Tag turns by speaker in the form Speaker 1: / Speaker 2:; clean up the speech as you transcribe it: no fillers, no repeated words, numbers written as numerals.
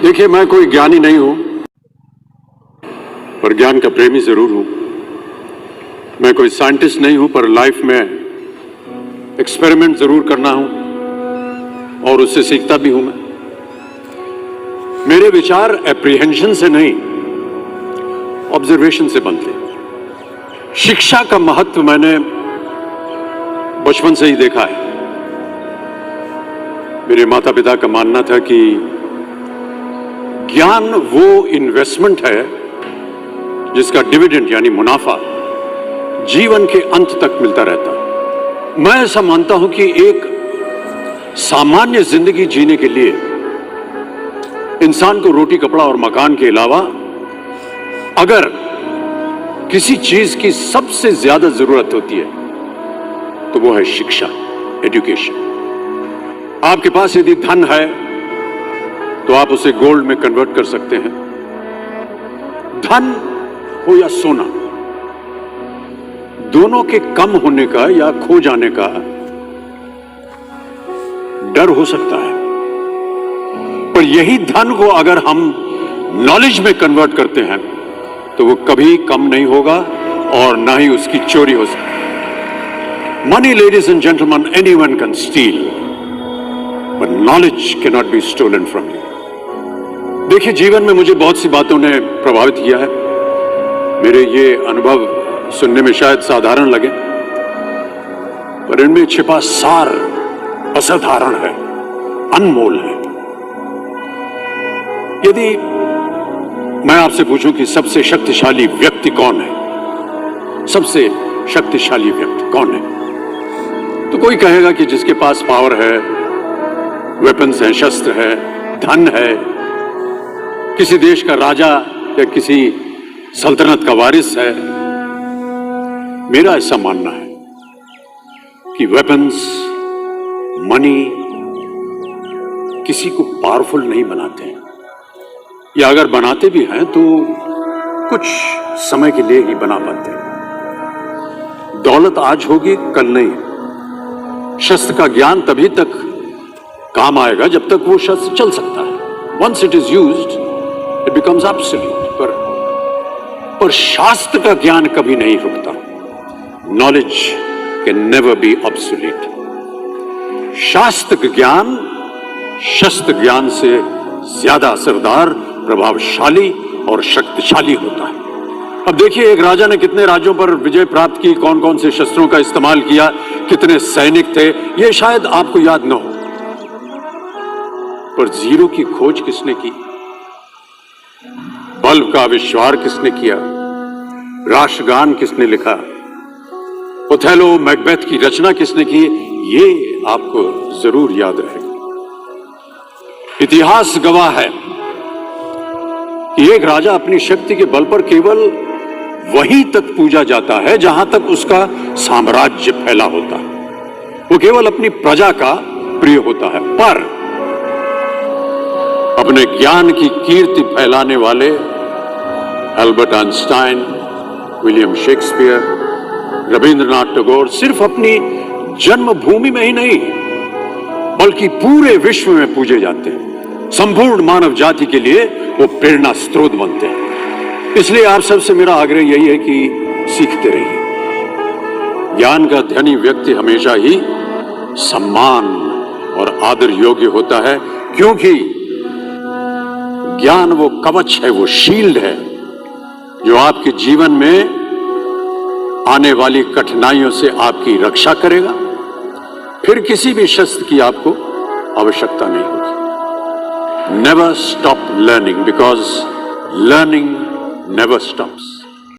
Speaker 1: देखिए, मैं कोई ज्ञानी नहीं हूं, पर ज्ञान का प्रेमी जरूर हूं। मैं कोई साइंटिस्ट नहीं हूं, पर लाइफ में एक्सपेरिमेंट जरूर करना हूं और उससे सीखता भी हूं। मेरे विचार एप्रीहेंशन से नहीं, ऑब्जर्वेशन से बनते हैं। शिक्षा का महत्व मैंने बचपन से ही देखा है। मेरे माता पिता का मानना था कि ज्ञान वो इन्वेस्टमेंट है जिसका डिविडेंड यानी मुनाफा जीवन के अंत तक मिलता रहता है। मैं ऐसा मानता हूं कि एक सामान्य जिंदगी जीने के लिए इंसान को रोटी कपड़ा और मकान के अलावा अगर किसी चीज की सबसे ज्यादा जरूरत होती है तो वो है शिक्षा, एजुकेशन। आपके पास यदि धन है तो आप उसे गोल्ड में कन्वर्ट कर सकते हैं। धन हो या सोना, दोनों के कम होने का या खो जाने का डर हो सकता है, पर यही धन को अगर हम नॉलेज में कन्वर्ट करते हैं तो वो कभी कम नहीं होगा और ना ही उसकी चोरी हो सकती। Money, ladies and gentlemen, anyone can steal, but knowledge can not be stolen from you. देखिए, जीवन में मुझे बहुत सी बातों ने प्रभावित किया है। मेरे ये अनुभव सुनने में शायद साधारण लगे, पर इनमें छिपा सार असाधारण है, अनमोल है। यदि मैं आपसे पूछूं कि सबसे शक्तिशाली व्यक्ति कौन है, सबसे शक्तिशाली व्यक्ति कौन है, तो कोई कहेगा कि जिसके पास पावर है, वेपन्स हैं, शस्त्र है, धन है, किसी देश का राजा या किसी सल्तनत का वारिस है। मेरा ऐसा मानना है कि वेपन्स, मनी किसी को पावरफुल नहीं बनाते हैं, या अगर बनाते भी हैं तो कुछ समय के लिए ही बना पाते हैं। दौलत आज होगी, कल नहीं। शस्त्र का ज्ञान तभी तक काम आएगा जब तक वो शस्त्र चल सकता है। Once it is used it becomes absolute. पर शास्त्र का ज्ञान कभी नहीं रुकता। Knowledge can never be obsolete. शास्त्र ज्ञान शस्त्र ज्ञान से ज्यादा असरदार, प्रभावशाली और शक्तिशाली होता है। अब देखिए, एक राजा ने कितने राज्यों पर विजय प्राप्त की, कौन कौन से शस्त्रों का इस्तेमाल किया, कितने सैनिक थे, यह शायद आपको याद न हो, पर जीरो की खोज किसने की, बल्ब का आविष्कार किसने किया, राष्ट्रगान किसने लिखा, ओथेलो, मैकबेथ की रचना किसने की, ये आपको जरूर याद रहेगा। इतिहास गवाह है कि एक राजा अपनी शक्ति के बल पर केवल वहीं तक पूजा जाता है जहां तक उसका साम्राज्य फैला होता है। वो केवल अपनी प्रजा का प्रिय होता है। पर अपने ज्ञान की कीर्ति फैलाने वाले Albert Einstein, William Shakespeare, Rabindranath Tagore सिर्फ अपनी जन्मभूमि में ही नहीं बल्कि पूरे विश्व में पूजे जाते हैं। संपूर्ण मानव जाति के लिए वो प्रेरणा स्रोत बनते हैं। इसलिए आप सबसे मेरा आग्रह यही है कि सीखते रहिए। ज्ञान का धनी व्यक्ति हमेशा ही सम्मान और आदर योग्य होता है, क्योंकि ज्ञान वो कवच है, वो शील्ड है जो आपके जीवन में आने वाली कठिनाइयों से आपकी रक्षा करेगा। फिर किसी भी शस्त्र की आपको आवश्यकता नहीं होगी। Never stop learning, because learning never stops.